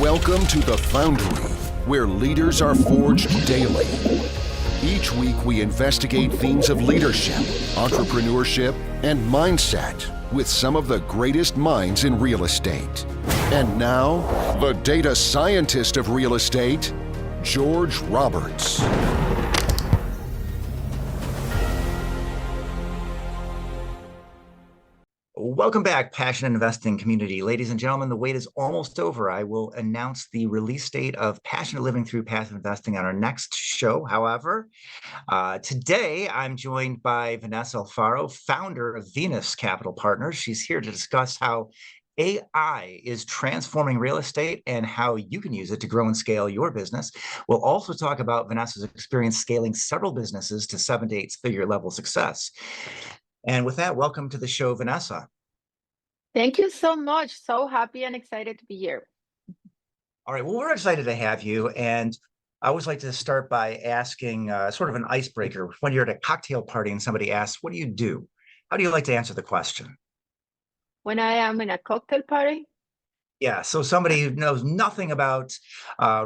Welcome to The Foundry, where leaders are forged daily. Each week we investigate themes of leadership, entrepreneurship, and mindset with some of the greatest minds in real estate. And now, the data scientist of real estate, George Roberts. Welcome back, passionate investing community. Ladies and gentlemen, the wait is almost over. I will announce the release date of Passionate Living Through Passive Investing on our next show. However, today I'm joined by Vanessa Alfaro, founder of Venus Capital Partners. She's here to discuss how AI is transforming real estate and how you can use it to grow and scale your business. We'll also talk about Vanessa's experience scaling several businesses to 7 to 8 figure level success. And with that, welcome to the show, Vanessa. Thank you so much. So happy and excited to be here. All right. Well, we're excited to have you. And I always like to start by asking sort of an icebreaker. When you're at a cocktail party and somebody asks, what do you do? How do you like to answer the question? When I am in a cocktail party? Yeah. So somebody who knows nothing about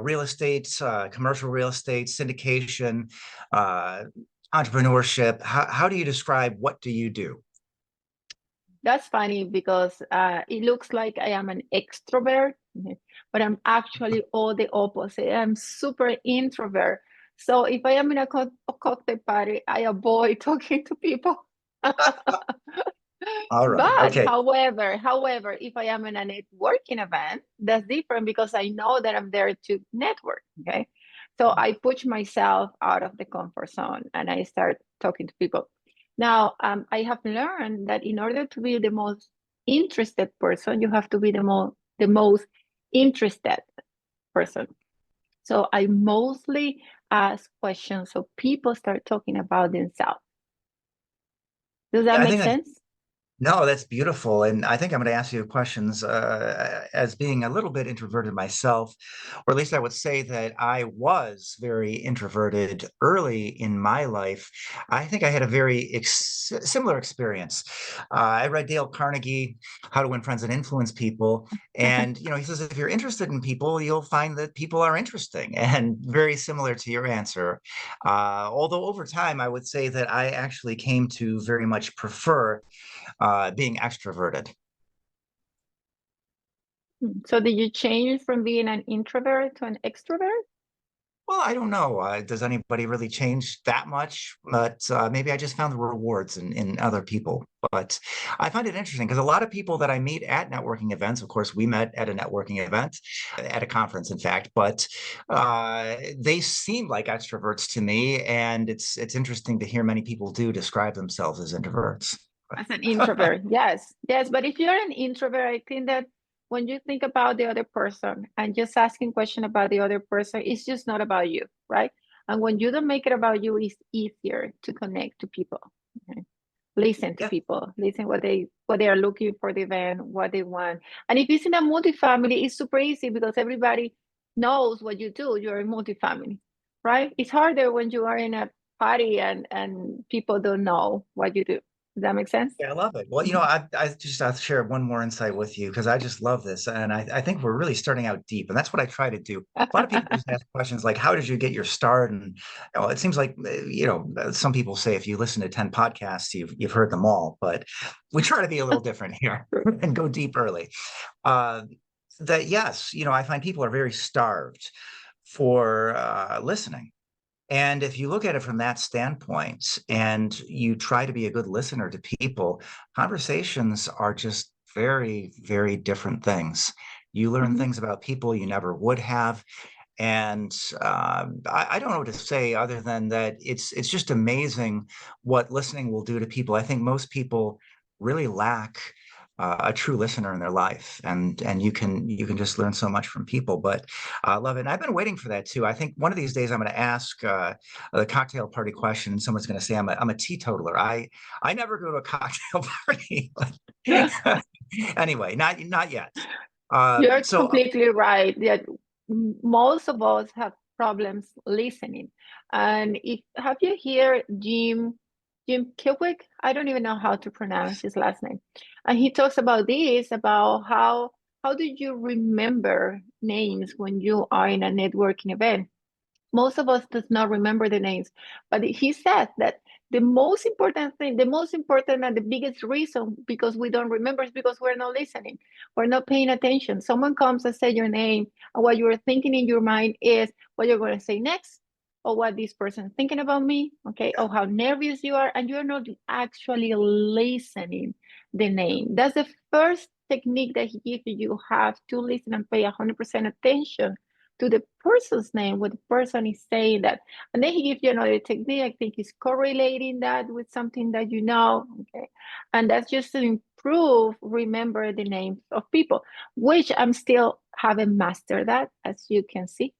real estate, commercial real estate, syndication, entrepreneurship. How do you describe what do you do? That's funny because it looks like I am an extrovert, but I'm actually all the opposite. I'm super introvert. So if I am in a cocktail party, I avoid talking to people. All right. But okay. however, if I am in a networking event, that's different because I know that I'm there to network. Okay. So I push myself out of the comfort zone and I start talking to people. Now, I have learned that in order to be the most interested person, you have to be the most interested person. So I mostly ask questions so people start talking about themselves. Does that make sense? No, that's beautiful. And I think I'm going to ask you questions as being a little bit introverted myself, or at least I would say that I was very introverted early in my life. I think I had a very similar experience. I read Dale Carnegie, How to Win Friends and Influence People. And, he says, if you're interested in people, you'll find that people are interesting, and very similar to your answer. Although over time, I would say that I actually came to very much prefer being extroverted. So did you change from being an introvert to an extrovert? Well, I don't know. Does anybody really change that much? But maybe I just found the rewards in other people. But I find it interesting because a lot of people that I meet at networking events, of course, we met at a networking event, at a conference, in fact, but they seem like extroverts to me. And it's interesting to hear many people do describe themselves as introverts. As an introvert, yes. But if you're an introvert, I think that when you think about the other person and just asking questions about the other person, it's just not about you, right? And when you don't make it about you, it's easier to connect to people. Okay? Listen to people, listen what they are looking for the event, what they want. And if it's in a multifamily, it's super easy because everybody knows what you do. You're in multifamily, right? It's harder when you are in a party and people don't know what you do. Does that make sense? Yeah, I love it. Well, I'll share one more insight with you because I just love this. And I think we're really starting out deep. And that's what I try to do. A lot of people just ask questions like, how did you get your start? And it seems like, some people say if you listen to 10 podcasts, you've heard them all. But we try to be a little different here and go deep early. Yes, I find people are very starved for listening. And if you look at it from that standpoint and you try to be a good listener to people, conversations are just very, very different things. You learn things about people you never would have. And I don't know what to say other than that it's just amazing what listening will do to people. I think most people really lack a true listener in their life, and you can just learn so much from people. But I love it, and I've been waiting for that too. I think one of these days I'm going to ask the cocktail party question, and someone's going to say I'm a teetotaler. I never go to a cocktail party. Anyway, not yet. You're completely right. Yeah, most of us have problems listening. And have you heard Jim Kilwick? I don't even know how to pronounce his last name. And he talks about this, about how do you remember names when you are in a networking event. Most of us does not remember the names, but he says that the most important thing, the most important and the biggest reason because we don't remember is because we're not listening. We're not paying attention. Someone comes and say your name, and what you're thinking in your mind is what you're going to say next, or what this person is thinking about me, okay, or how nervous you are, and you're not actually listening the name. That's the first technique that he gives you. You have to listen and pay 100% attention to the person's name, what the person is saying that. And then he gives you another technique. I think he's correlating that with something that you know, okay? And that's just to improve, remember the names of people, which I'm still haven't mastered that, as you can see,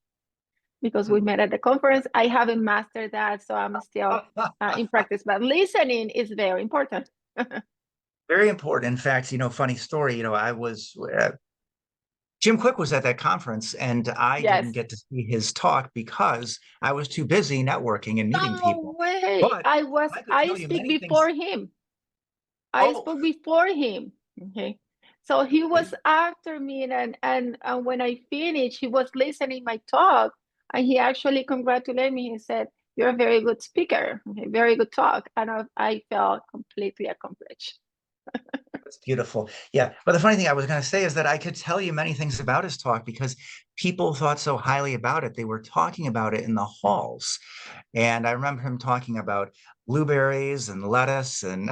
because we met at the conference. I haven't mastered that, so I'm still in practice, but listening is very important. Very important. In fact, funny story, I was Jim Quick was at that conference, and I didn't Yes. get to see his talk because I was too busy networking and meeting No people. way. But I could tell you speak many before things. him. I spoke before him. Okay. So he was after me, and when I finished, he was listening my talk, and he actually congratulated me. He said, "You're a very good speaker, okay, very good talk," and I felt completely accomplished. That's beautiful. Yeah. But the funny thing I was going to say is that I could tell you many things about his talk because people thought so highly about it. They were talking about it in the halls. And I remember him talking about blueberries and lettuce and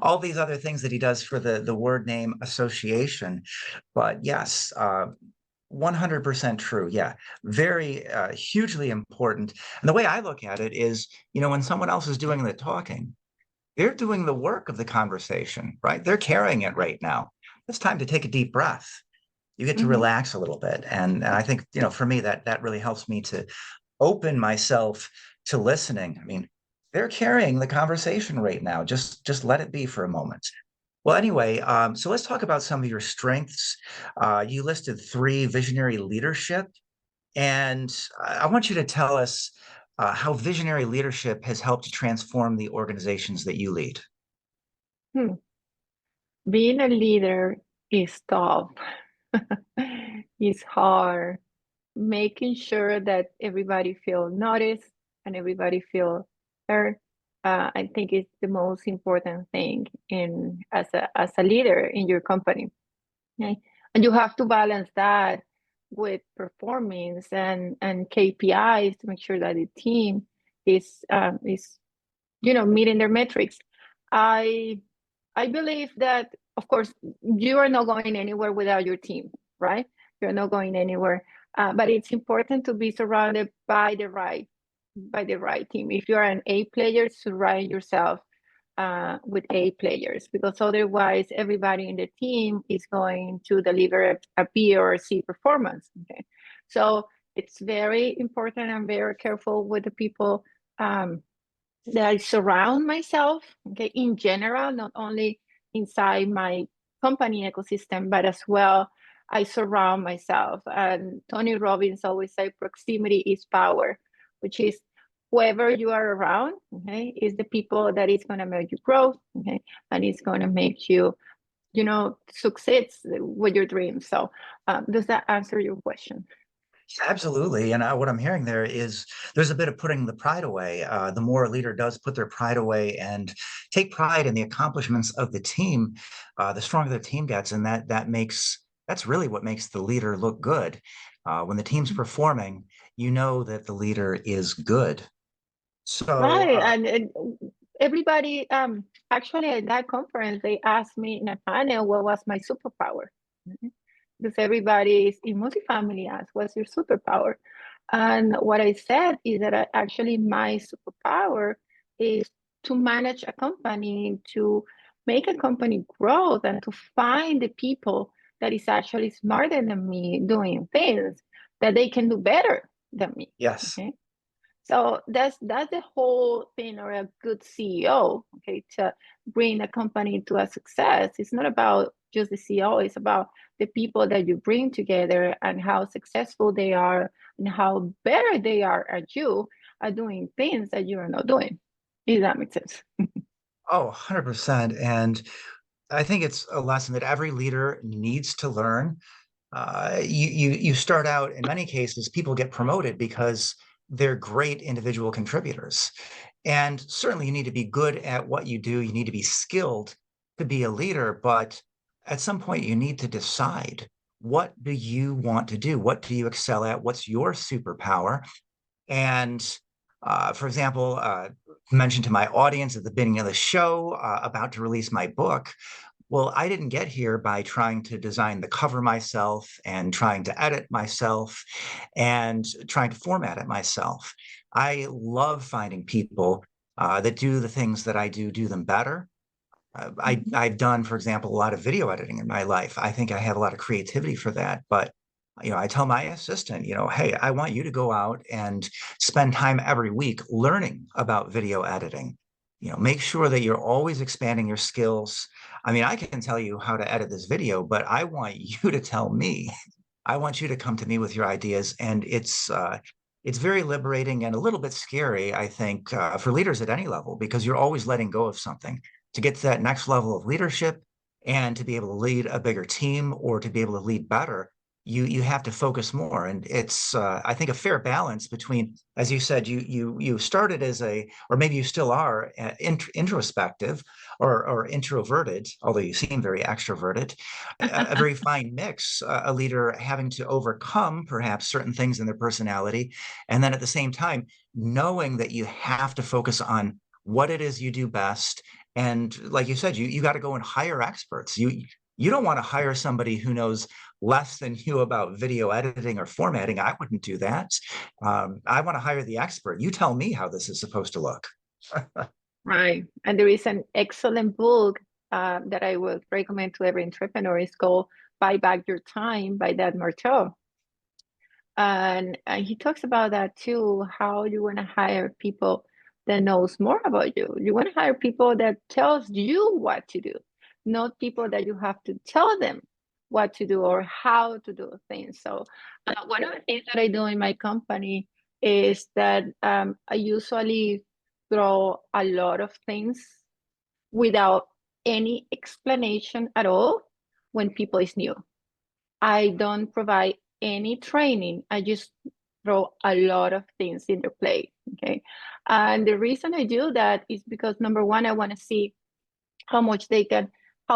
all these other things that he does for the word name association. But yes, 100% true. Yeah. Very hugely important. And the way I look at it is, when someone else is doing the talking, they're doing the work of the conversation, right? They're carrying it right now. It's time to take a deep breath. You get to Mhm. relax a little bit. And I think, for me, that really helps me to open myself to listening. I mean, they're carrying the conversation right now. Just let it be for a moment. Well, anyway, so let's talk about some of your strengths. You listed 3: visionary leadership, and I want you to tell us how visionary leadership has helped to transform the organizations that you lead. Hmm. Being a leader is tough. It's hard. Making sure that everybody feel noticed and everybody feel heard. I think it's the most important thing in as a leader in your company. Okay? And you have to balance that with performance and KPIs to make sure that the team is meeting their metrics. I I believe that, of course, you are not going anywhere without your team, right? You're not going anywhere, but it's important to be surrounded by the right team. If you're an A player, surround yourself with A players, because otherwise everybody in the team is going to deliver a B or C performance. Okay, so it's very important. I'm very careful with the people that I surround myself, okay, in general, not only inside my company ecosystem, but as well, I surround myself. And Tony Robbins always say proximity is power, which is whoever you are around, okay, is the people that is going to make you grow, okay, and it's going to make you, succeed with your dreams. So does that answer your question? Absolutely. And what I'm hearing there is there's a bit of putting the pride away. The more a leader does put their pride away and take pride in the accomplishments of the team, the stronger the team gets. And that's really what makes the leader look good. When the team's performing, you know that the leader is good. So, Right. And everybody, actually at that conference, they asked me in a panel, what was my superpower? Mhm. Because everybody is in multifamily asked, what's your superpower? And what I said is that actually my superpower is to manage a company, to make a company grow, and to find the people that is actually smarter than me doing things that they can do better than me. yes. Okay. So that's the whole thing, or a good CEO, okay, to bring a company to a success. It's not about just the CEO, it's about the people that you bring together and how successful they are and how better they are at you at doing things that you are not doing. If that makes sense. Oh, 100%. And I think it's a lesson that every leader needs to learn. you start out, in many cases, people get promoted because they're great individual contributors. And certainly you need to be good at what you do. You need to be skilled to be a leader, but at some point you need to decide, what do you want to do? What do you excel at? What's your superpower? And for example, mentioned to my audience at the beginning of the show, about to release my book. Well, I didn't get here by trying to design the cover myself and trying to edit myself and trying to format it myself. I love finding people that do the things that I do them better. I've done, for example, a lot of video editing in my life. I think I have a lot of creativity for that. But, I tell my assistant, hey, I want you to go out and spend time every week learning about video editing. Make sure that you're always expanding your skills. I mean, I can tell you how to edit this video, but I want you to tell me. I want you to come to me with your ideas, and it's very liberating and a little bit scary, I think, for leaders at any level, because you're always letting go of something to get to that next level of leadership and to be able to lead a bigger team or to be able to lead better. You have to focus more, and it's I think a fair balance between, as you said, you started as or maybe you still are introspective or introverted, although you seem very extroverted. A very fine mix, a leader having to overcome perhaps certain things in their personality, and then at the same time knowing that you have to focus on what it is you do best. And like you said, you got to go and hire experts. You don't want to hire somebody who knows less than you about video editing or formatting. I wouldn't do that. I want to hire the expert. You tell me how this is supposed to look. Right. And there is an excellent book that I would recommend to every entrepreneur. It's called Buy Back Your Time by Dan Marteau. And he talks about that too, how you want to hire people that knows more about you. You want to hire people that tells you what to do, not people that you have to tell them what to do or how to do things. So one of the things that I do in my company is that I usually throw a lot of things without any explanation at all when people is new. I don't provide any training. I just throw a lot of things in their plate. Okay. And the reason I do that is because, number one, I want to see how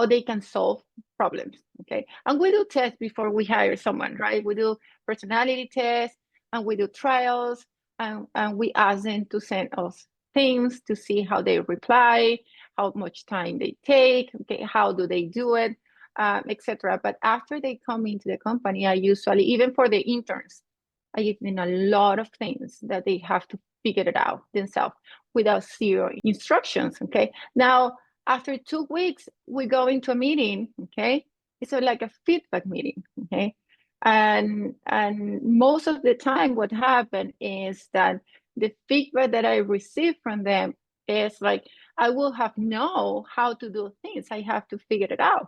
they can solve problems. Okay. And we do tests before we hire someone, right? We do personality tests and we do trials, and we ask them to send us things to see how they reply, how much time they take, okay, how do they do it, etc. But after they come into the company, I usually, even for the interns, I give them a lot of things that they have to figure it out themselves without zero instructions. Okay. Now, after 2 weeks, we go into a meeting. Okay. It's like a feedback meeting. Okay. And most of the time, what happened is that the feedback that I receive from them is like, I will have know how to do things. I have to figure it out.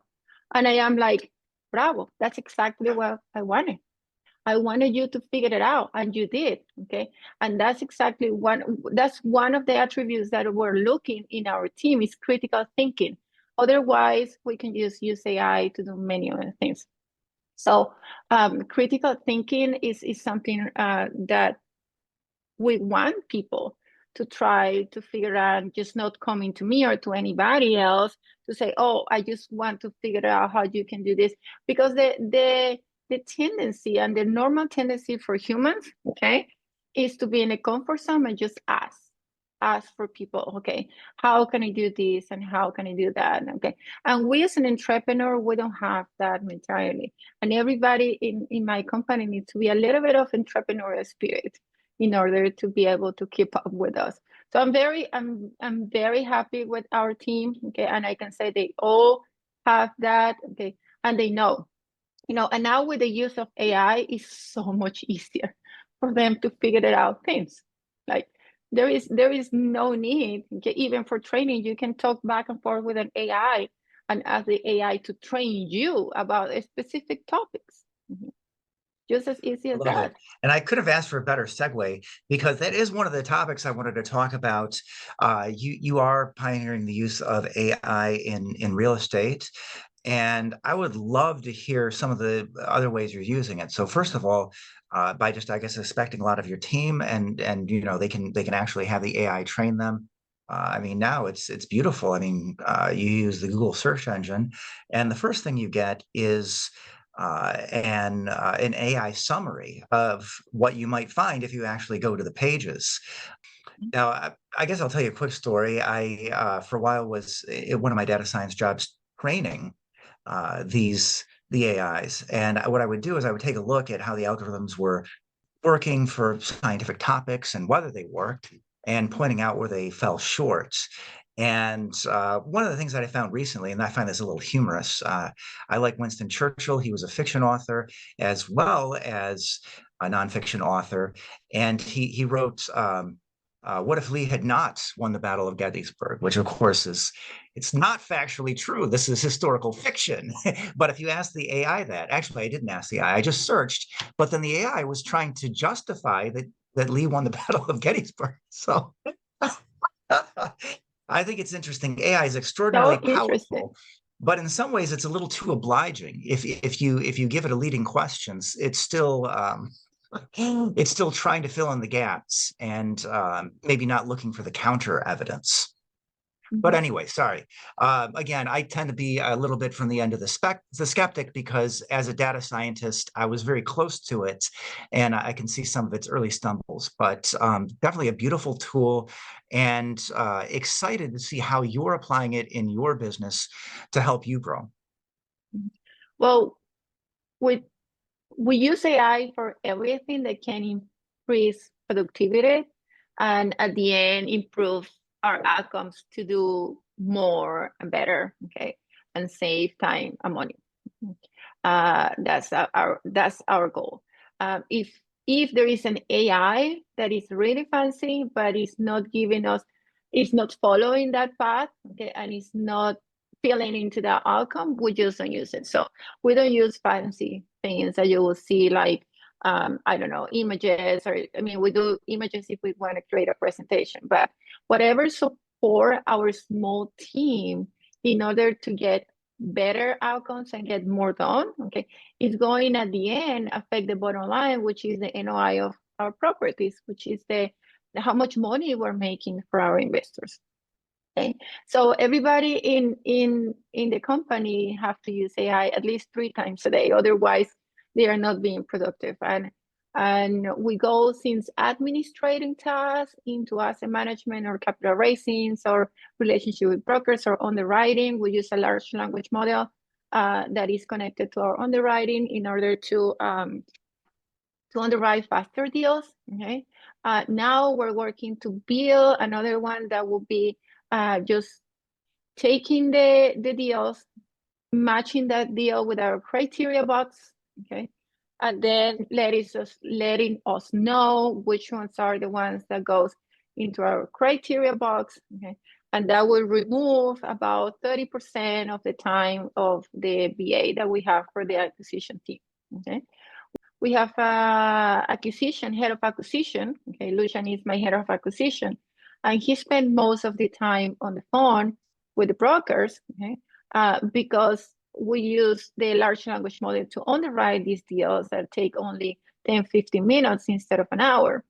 And I am like, bravo, that's exactly what I wanted. I wanted you to figure it out, and you did. Okay. And that's exactly that's one of the attributes that we're looking in our team is critical thinking. Otherwise, we can just use AI to do many other things. So critical thinking is something that we want people to try to figure out, just not coming to me or to anybody else to say, oh, I just want to figure out how you can do this. Because the tendency and the normal tendency for humans, okay, is to be in a comfort zone and just ask for people, okay, how can I do this and how can I do that? Okay. And we as an entrepreneur, we don't have that mentality. And everybody in my company needs to be a little bit of entrepreneurial spirit in order to be able to keep up with us. So I'm very happy with our team, okay, and I can say they all have that, okay, and they know, and now with the use of AI, it's so much easier for them to figure it out things. Like there is no need, okay, even for training. You can talk back and forth with an AI and ask the AI to train you about a specific topics. Just as easy as Love that. it. And I could have asked for a better segue, because that is one of the topics I wanted to talk about. You are pioneering the use of AI in real estate. And I would love to hear some of the other ways you're using it. So first of all, by just, I guess, expecting a lot of your team, and they can actually have the AI train them. I mean, now it's beautiful. I mean, you use the Google search engine, and the first thing you get is an AI summary of what you might find if you actually go to the pages. Now, I guess I'll tell you a quick story. I, for a while, was one of my data science jobs training the AIs, and what I would do is I would take a look at how the algorithms were working for scientific topics and whether they worked, and pointing out where they fell short. And one of the things that I found recently, and I find this a little humorous, I like Winston Churchill. He was a fiction author as well as a nonfiction author, and he wrote. What if Lee had not won the Battle of Gettysburg? Which, of course, it's not factually true. This is historical fiction. But if you ask the AI that, actually, I didn't ask the AI. I just searched, but then the AI was trying to justify that Lee won the Battle of Gettysburg. So I think it's interesting. AI is extraordinarily powerful, but in some ways, it's a little too obliging. If you give it a leading questions, it's still trying to fill in the gaps and maybe not looking for the counter evidence. But anyway, sorry. Again, I tend to be a little bit from the end of the skeptic, because as a data scientist, I was very close to it, and I can see some of its early stumbles. But definitely a beautiful tool, and excited to see how you're applying it in your business to help you grow. Well, we use AI for everything that can increase productivity and at the end improve our outcomes to do more and better, okay, and save time and money. That's our goal. If there is an AI that is really fancy but it's not following that path, okay, and it's not filling into that outcome, we just don't use it. So we don't use fancy things that you will see, like I don't know, images, or I mean, we do images if we want to create a presentation, but whatever support our small team in order to get better outcomes and get more done, okay, is going at the end affect the bottom line, which is the NOI of our properties, which is how much money we're making for our investors. Okay, so everybody in the company have to use AI at least 3 times a day, otherwise they are not being productive. And we go since administrating tasks into asset management or capital raisings or relationship with brokers or underwriting. We use a large language model that is connected to our underwriting in order to underwrite faster deals. Okay, now we're working to build another one that will be just taking the deals, matching that deal with our criteria box, okay, and then letting us know which ones are the ones that goes into our criteria box, okay, and that will remove about 30% of the time of the BA that we have for the acquisition team. Okay, we have head of acquisition. Okay, Lucian is my head of acquisition, and he spent most of the time on the phone with the brokers, okay, because we use the large language model to underwrite these deals that take only 10, 15 minutes instead of an hour.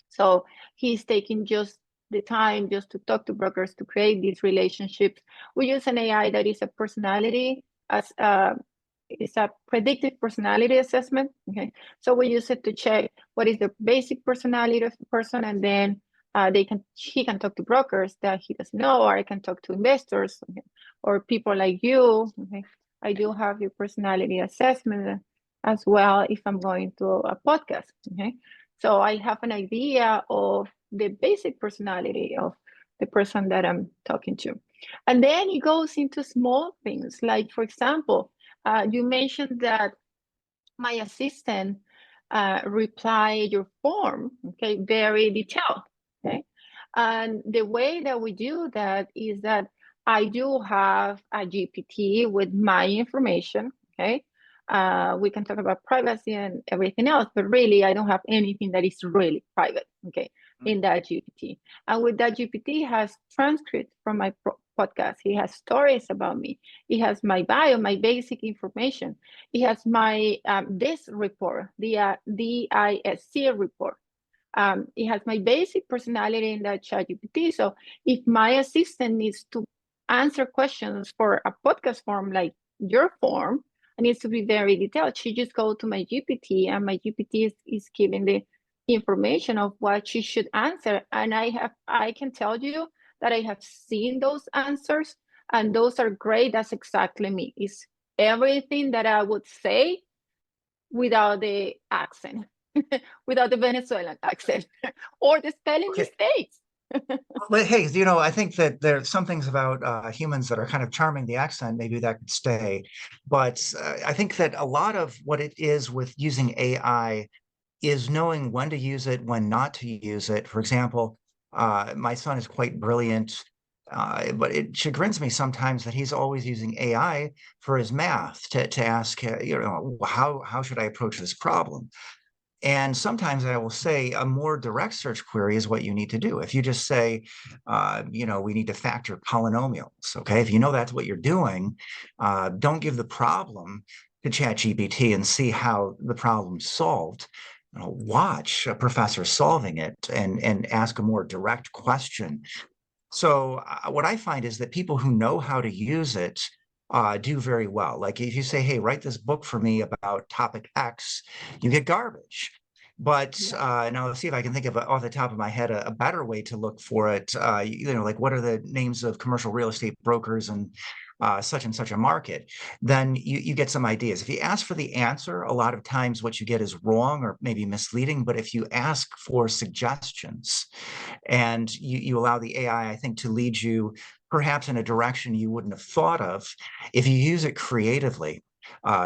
So he's taking just the time just to talk to brokers to create these relationships. We use an AI that is a personality as it's a predictive personality assessment. Okay, so we use it to check what is the basic personality of the person, and then he can talk to brokers that he doesn't know, or I can talk to investors, okay, or people like you. Okay, I do have your personality assessment as well if I'm going to a podcast. Okay, so I have an idea of the basic personality of the person that I'm talking to, and then it goes into small things, like, for example, you mentioned that my assistant replied your form, okay, very detailed, okay? And the way that we do that is that I do have a GPT with my information, okay? We can talk about privacy and everything else, but really I don't have anything that is really private, okay, in that GPT. And with that GPT has transcript from my podcast. He has stories about me. He has my bio, my basic information. He has my DISC report, the DISC report. It has my basic personality in the ChatGPT. So if my assistant needs to answer questions for a podcast form like your form, it needs to be very detailed. She just go to my GPT, and my GPT is giving the information of what she should answer. And I can tell you that I have seen those answers, and those are great. That's exactly me. It's everything that I would say without the accent. Without the Venezuelan accent or the spelling mistakes. But hey, I think that there's some things about humans that are kind of charming. The accent, maybe that could stay. But I think that a lot of what it is with using AI is knowing when to use it, when not to use it. For example, my son is quite brilliant, but it chagrins me sometimes that he's always using AI for his math to ask, how should I approach this problem? And sometimes I will say a more direct search query is what you need to do. If you just say, we need to factor polynomials, okay? If you know that's what you're doing, don't give the problem to ChatGPT and see how the problem's solved. Watch a professor solving it and ask a more direct question. So what I find is that people who know how to use it do very well. Like if you say, hey, write this book for me about topic X, you get garbage. But now let's see if I can think of off the top of my head a better way to look for it. Like what are the names of commercial real estate brokers and such and such a market, then you get some ideas. If you ask for the answer, a lot of times what you get is wrong or maybe misleading. But if you ask for suggestions and you allow the AI, I think, to lead you perhaps in a direction you wouldn't have thought of, if you use it creatively,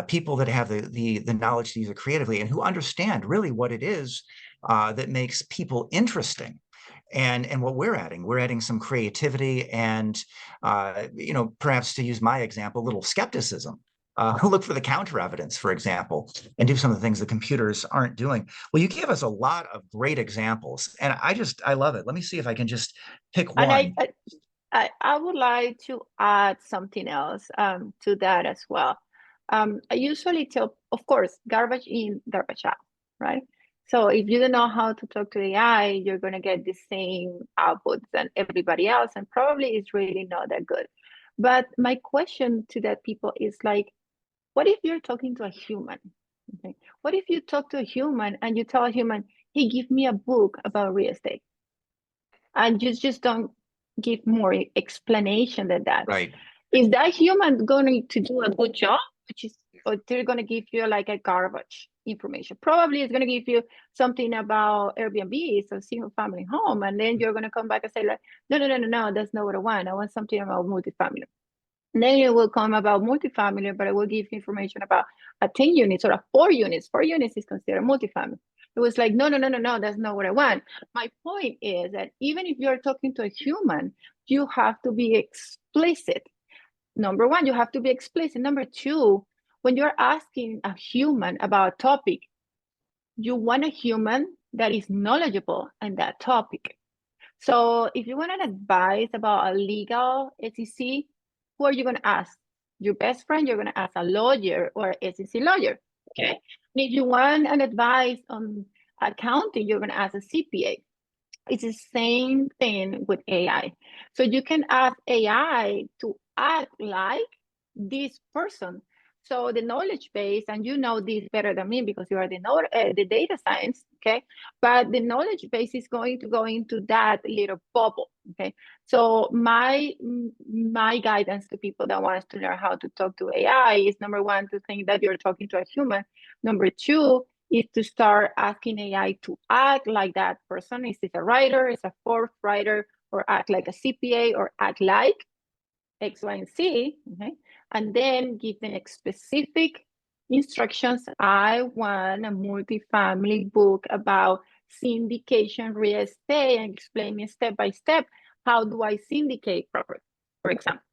people that have the knowledge to use it creatively and who understand really what it is that makes people interesting. And what we're adding some creativity and, perhaps to use my example, a little skepticism. Look for the counter evidence, for example, and do some of the things the computers aren't doing. Well, you give us a lot of great examples, and I love it. Let me see if I can just pick one. And I would like to add something else to that as well. I usually tell, of course, garbage in, garbage out, right? So if you don't know how to talk to AI, you're going to get the same outputs than everybody else, and probably it's really not that good. But my question to that people is like, what if you're talking to a human? Okay. What if you talk to a human and you tell a human, hey, give me a book about real estate? And you just don't give more explanation than that. Right. Is that human going to do a good job? Or they're going to give you like a garbage information? Probably it's going to give you something about Airbnb, so single family home. And then you're going to come back and say like, no, that's not what I want. I want something about multifamily. And then it will come about multifamily, but it will give you information about a 10 units or a 4 units. 4 units is considered multifamily. It was like, no, that's not what I want. My point is that even if you're talking to a human, you have to be explicit. Number one, you have to be explicit. Number two, when you're asking a human about a topic, you want a human that is knowledgeable in that topic. So if you want an advice about a legal SEC, who are you going to ask? Your best friend? You're going to ask a lawyer or SEC lawyer. Okay. And if you want an advice on accounting, you're going to ask a CPA. It's the same thing with AI. So you can ask AI to act like this person. So the knowledge base, and you know this better than me because you are the data science, okay? But the knowledge base is going to go into that little bubble, okay? So my guidance to people that want to learn how to talk to AI is, number one, to think that you're talking to a human. Number two, is to start asking AI to act like that person. Is it a writer, is a fourth writer, or act like a CPA, or act like X, Y, and Z, okay? And then give them specific instructions. I want a multifamily book about syndication real estate, and explain me step by step, how do I syndicate property, for example.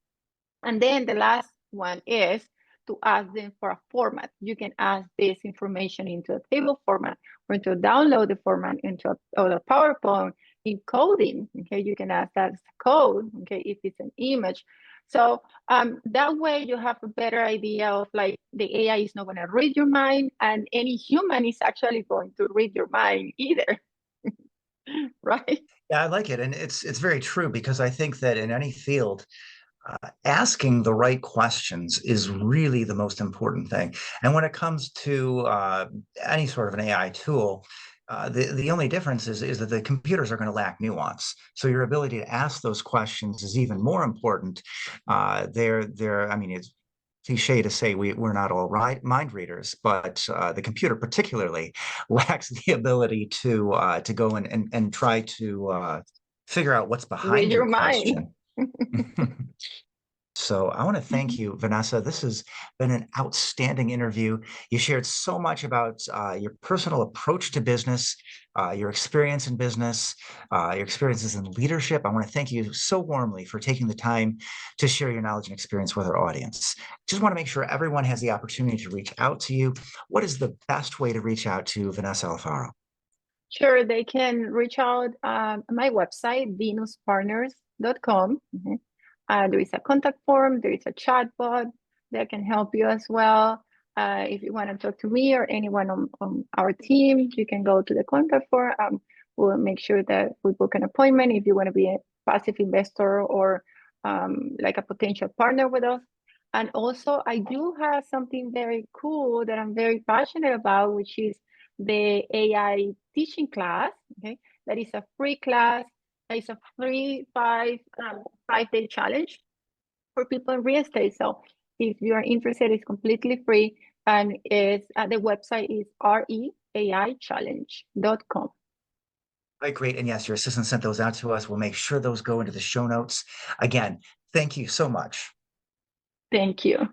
And then the last one is to ask them for a format. You can ask this information into a table format, or to download the format into a PowerPoint, encoding. Okay, you can ask that code. Okay, if it's an image. So that way you have a better idea of like the AI is not going to read your mind, and any human is actually going to read your mind either. Right? Yeah, I like it, and it's very true, because I think that in any field, asking the right questions is really the most important thing. And when it comes to any sort of an AI tool, the only difference is that the computers are going to lack nuance. So your ability to ask those questions is even more important. I mean, it's cliche to say we're not all mind readers, but the computer particularly lacks the ability to go and try to figure out what's Read behind your your mind. question. So I want to thank you, Vanessa. This has been an outstanding interview. You shared so much about your personal approach to business, your experience in business, your experiences in leadership. I want to thank you so warmly for taking the time to share your knowledge and experience with our audience. Just want to make sure everyone has the opportunity to reach out to you. What is the best way to reach out to Vanessa Alfaro? Sure, they can reach out on my website, venuspartners.com. There is a contact form, there is a chat bot that can help you as well. If you want to talk to me or anyone on our team, you can go to the contact form. We'll make sure that we book an appointment if you want to be a passive investor or like a potential partner with us. And also, I do have something very cool that I'm very passionate about, which is the AI teaching class. Okay, that is a free class. It's a free 5-day challenge for people in real estate. So if you are interested, it's completely free, and the website is reaichallenge.com. Right, great. And yes, your assistant sent those out to us. We'll make sure those go into the show notes. Again, thank you so much. Thank you.